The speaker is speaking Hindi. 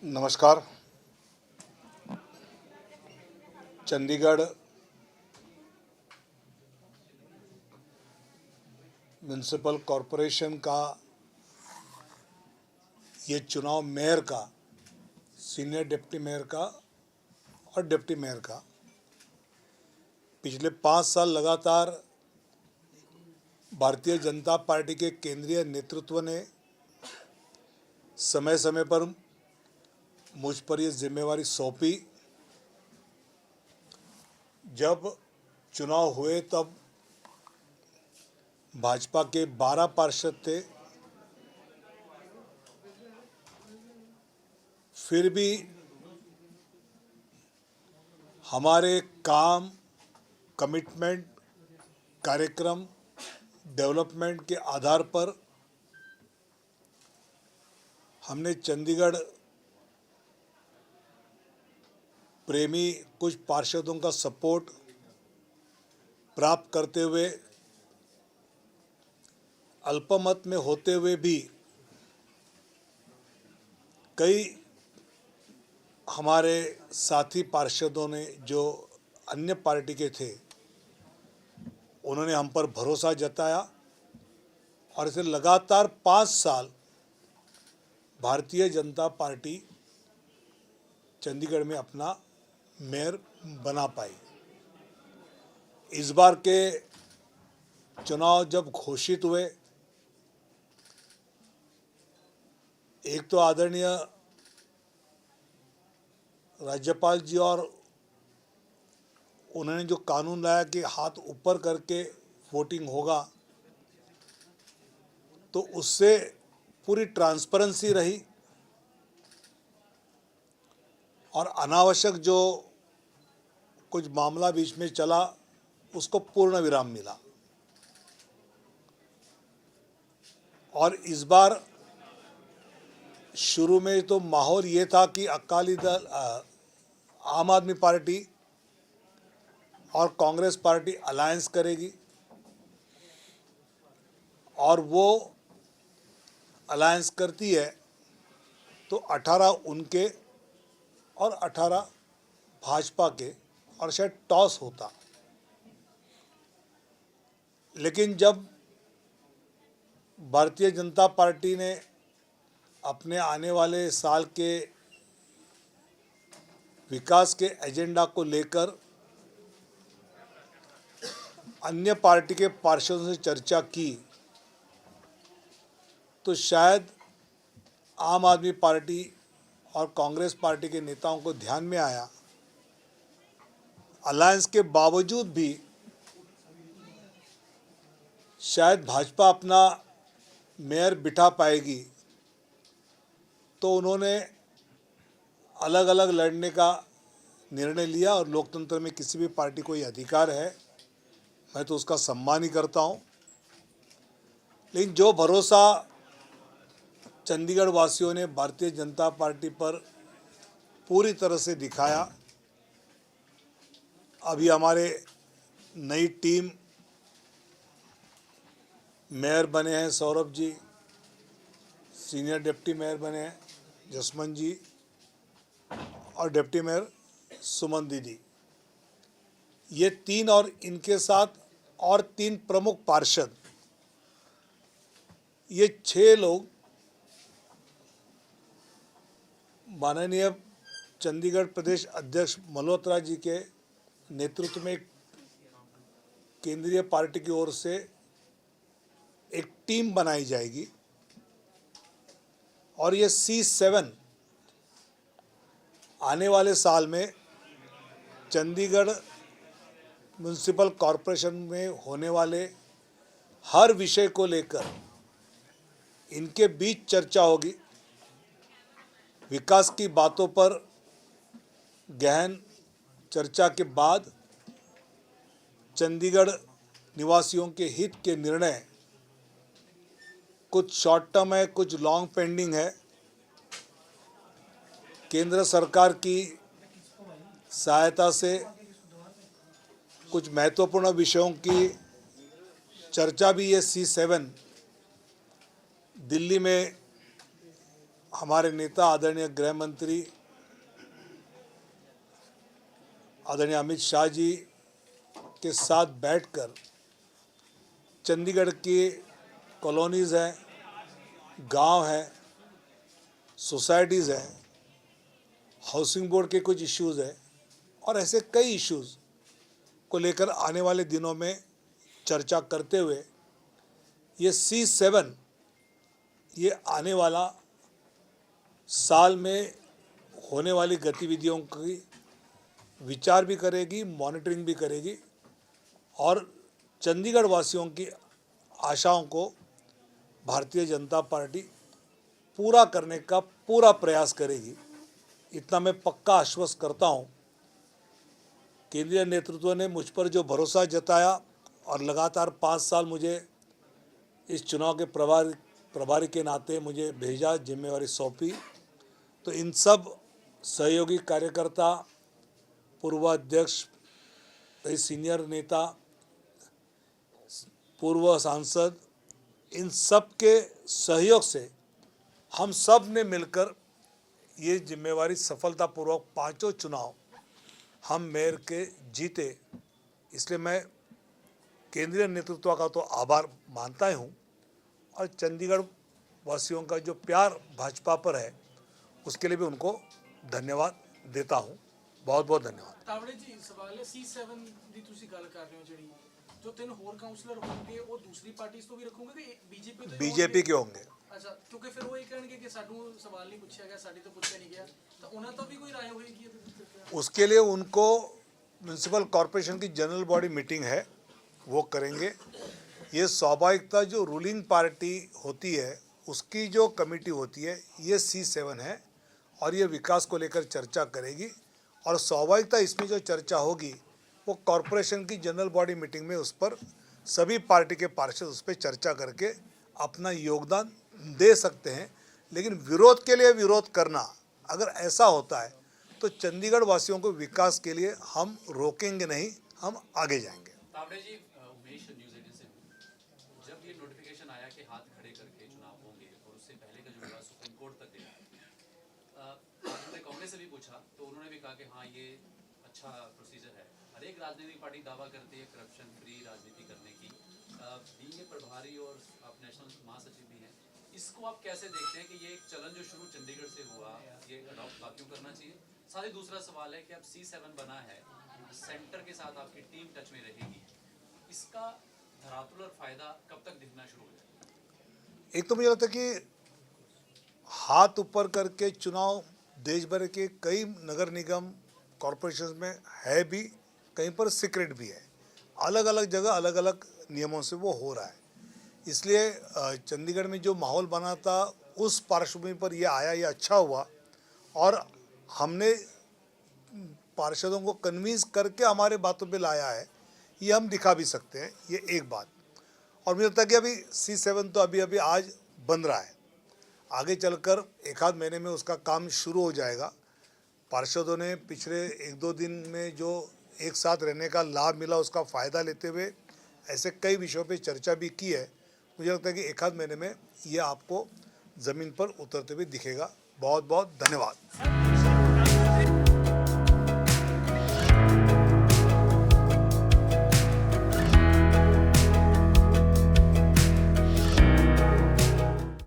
नमस्कार। चंडीगढ़ म्यूनिसिपल कॉरपोरेशन का ये चुनाव मेयर का, सीनियर डिप्टी मेयर का और डिप्टी मेयर का पिछले 5 साल लगातार भारतीय जनता पार्टी के केंद्रीय नेतृत्व ने समय समय पर मुझ पर ये जिम्मेवारी सौंपी। जब चुनाव हुए तब भाजपा के 12 पार्षद थे, फिर भी हमारे काम, कमिटमेंट, कार्यक्रम, डेवलपमेंट के आधार पर हमने चंडीगढ़ प्रेमी कुछ पार्षदों का सपोर्ट प्राप्त करते हुए, अल्पमत में होते हुए भी कई हमारे साथी पार्षदों ने जो अन्य पार्टी के थे, उन्होंने हम पर भरोसा जताया और इसे लगातार 5 साल भारतीय जनता पार्टी चंडीगढ़ में अपना मेयर बना पाई। इस बार के चुनाव जब घोषित हुए, एक तो आदरणीय राज्यपाल जी और उन्होंने जो कानून लाया कि हाथ ऊपर करके वोटिंग होगा, तो उससे पूरी ट्रांसपेरेंसी रही और अनावश्यक जो कुछ मामला बीच में चला उसको पूर्ण विराम मिला। और इस बार शुरू में तो माहौल ये था कि अकाली दल, आम आदमी पार्टी और कांग्रेस पार्टी अलायंस करेगी और वो अलायंस करती है तो 18 उनके और 18 भाजपा के और शायद टॉस होता। लेकिन जब भारतीय जनता पार्टी ने अपने आने वाले साल के विकास के एजेंडा को लेकर अन्य पार्टी के पार्षदों से चर्चा की, तो शायद आम आदमी पार्टी और कांग्रेस पार्टी के नेताओं को ध्यान में आया, अलायंस के बावजूद भी शायद भाजपा अपना मेयर बिठा पाएगी, तो उन्होंने अलग अलग लड़ने का निर्णय लिया। और लोकतंत्र में किसी भी पार्टी को ये अधिकार है, मैं तो उसका सम्मान ही करता हूँ। लेकिन जो भरोसा चंडीगढ़ वासियों ने भारतीय जनता पार्टी पर पूरी तरह से दिखाया, अभी हमारे नई टीम मेयर बने हैं Saurabh ji, senior deputy mayor बने हैं जसमन जी और डिप्टी मेयर सुमन दीदी, ये 3 और इनके साथ और 3 प्रमुख पार्षद, ये 6 लोग माननीय चंडीगढ़ प्रदेश अध्यक्ष मल्होत्रा जी के नेतृत्व में केंद्रीय पार्टी की ओर से एक टीम बनाई जाएगी और ये C7 आने वाले साल में चंडीगढ़ म्यूनिसिपल कॉरपोरेशन में होने वाले हर विषय को लेकर इनके बीच चर्चा होगी। विकास की बातों पर गहन चर्चा के बाद चंडीगढ़ निवासियों के हित के निर्णय, कुछ शॉर्ट टर्म है, कुछ लॉन्ग पेंडिंग है, केंद्र सरकार की सहायता से कुछ महत्वपूर्ण विषयों की चर्चा भी ये C7 दिल्ली में हमारे नेता आदरणीय गृह मंत्री आदरणीय अमित शाह जी के साथ बैठकर चंडीगढ़ की कॉलोनीज़ हैं, गांव हैं, सोसाइटीज़ हैं, हाउसिंग बोर्ड के कुछ इश्यूज़ हैं और ऐसे कई इश्यूज़ को लेकर आने वाले दिनों में चर्चा करते हुए ये C7 ये आने वाला साल में होने वाली गतिविधियों की विचार भी करेगी, मॉनिटरिंग भी करेगी और चंडीगढ़ वासियों की आशाओं को भारतीय जनता पार्टी पूरा करने का पूरा प्रयास करेगी। इतना मैं पक्का आश्वस्त करता हूं। केंद्रीय नेतृत्व ने मुझ पर जो भरोसा जताया और लगातार 5 साल मुझे इस चुनाव के प्रभारी के नाते मुझे भेजा, जिम्मेवारी सौंपी, तो इन सब सहयोगी कार्यकर्ता, पूर्व अध्यक्ष, कई सीनियर नेता, पूर्व सांसद, इन सब के सहयोग से हम सब ने मिलकर ये जिम्मेवारी सफलतापूर्वक 5 चुनाव हम मेयर के जीते। इसलिए मैं केंद्रीय नेतृत्व का तो आभार मानता ही हूँ और चंडीगढ़ वासियों का जो प्यार भाजपा पर है उसके लिए भी उनको धन्यवाद देता हूँ। बहुत बहुत धन्यवाद। तावड़े जी, सवाल है C7 ਦੀ ਤੁਸੀਂ ਗੱਲ ਕਰ ਰਹੇ ਹੋ, ਜਿਹੜੀ जो 3 ਹੋਰ ਕਾਉਂਸਲਰ ਹੋਣਗੇ ਉਹ ਦੂਸਰੀ ਪਾਰਟੀਆਂ ਤੋਂ ਵੀ ਰੱਖੋਗੇ ਕਿ बीजेपी के होंगे। ਅੱਛਾ, ਕਿਉਂਕਿ ਫਿਰ ਉਹ ਇਹ ਕਹਿਣਗੇ ਕਿ ਸਾਨੂੰ ਸਵਾਲ ਨਹੀਂ ਪੁੱਛਿਆ ਗਿਆ, ਸਾਡੇ ਤੋਂ ਪੁੱਛਿਆ ਨਹੀਂ ਗਿਆ, ਤਾਂ ਉਹਨਾਂ ਤੋਂ ਵੀ ਕੋਈ ਰਾਏ ਹੋਏਗੀ ਇਹਦੇ ਵਿੱਚ? उसके लिए उनको म्यूनसिपल कॉरपोरेशन की जनरल बॉडी मीटिंग है, वो करेंगे। ये स्वाभाविकता जो रूलिंग पार्टी होती है उसकी जो कमेटी होती है ये C7 है और ये विकास को लेकर चर्चा करेगी और स्वाभाविकता इसमें जो चर्चा होगी वो कॉरपोरेशन की जनरल बॉडी मीटिंग में उस पर सभी पार्टी के पार्षद उस पर चर्चा करके अपना योगदान दे सकते हैं। लेकिन विरोध के लिए विरोध करना अगर ऐसा होता है तो चंडीगढ़ वासियों को विकास के लिए हम रोकेंगे नहीं, हम आगे जाएंगे। तावड़े जी, उमेश न्यूज़ 18 से हूं। जब ये नोटिफिकेशन आया कि हाथ खड़े करके चुनाव होंगे और उससे पहले का जो विवाद सुप्रीम कोर्ट तक गया, आज हमने कांग्रेस से भी पूछा तो उन्होंने भी कहा कि हाँ ये अच्छा प्रोसीजर है। हर एक राजनीतिक पार्टी दावा करती है करप्शन फ्री राजनीति करने की। बीइंग प्रभारी और आप नेशनल महासचिव भी हैं, इसको आप कैसे देखते हैं कि ये एक चलन जो शुरू चंडीगढ़ से हुआ ये अडॉप्ट बाकियों करना चाहिए? साथ ही दूसरा सवाल है कि अब C7 बना है, सेंटर के साथ आपकी टीम टच में रहेगी, इसका धरातल और फायदा कब तक दिखना शुरू हो जाएगा? एक तो मुझे लगता है कि हाथ ऊपर करके चुनाव देश भर के कई नगर निगम कॉरपोरेशन में है भी, कहीं पर सीक्रेट भी है, अलग अलग जगह अलग अलग नियमों से वो हो रहा है। इसलिए चंडीगढ़ में जो माहौल बना था उस पार्श्वभूमि पर ये आया, ये अच्छा हुआ और हमने पार्षदों को कन्विंस करके हमारे बातों पे लाया है, ये हम दिखा भी सकते हैं। ये एक बात। और मुझे लगता है कि अभी C7 तो अभी आज बन रहा है, आगे चलकर 1 आध महीने में उसका काम शुरू हो जाएगा। पार्षदों ने पिछले 1-2 दिन में जो एक साथ रहने का लाभ मिला उसका फ़ायदा लेते हुए ऐसे कई विषयों पे चर्चा भी की है। मुझे लगता है कि 1 आध महीने में ये आपको ज़मीन पर उतरते हुए दिखेगा। बहुत बहुत धन्यवाद।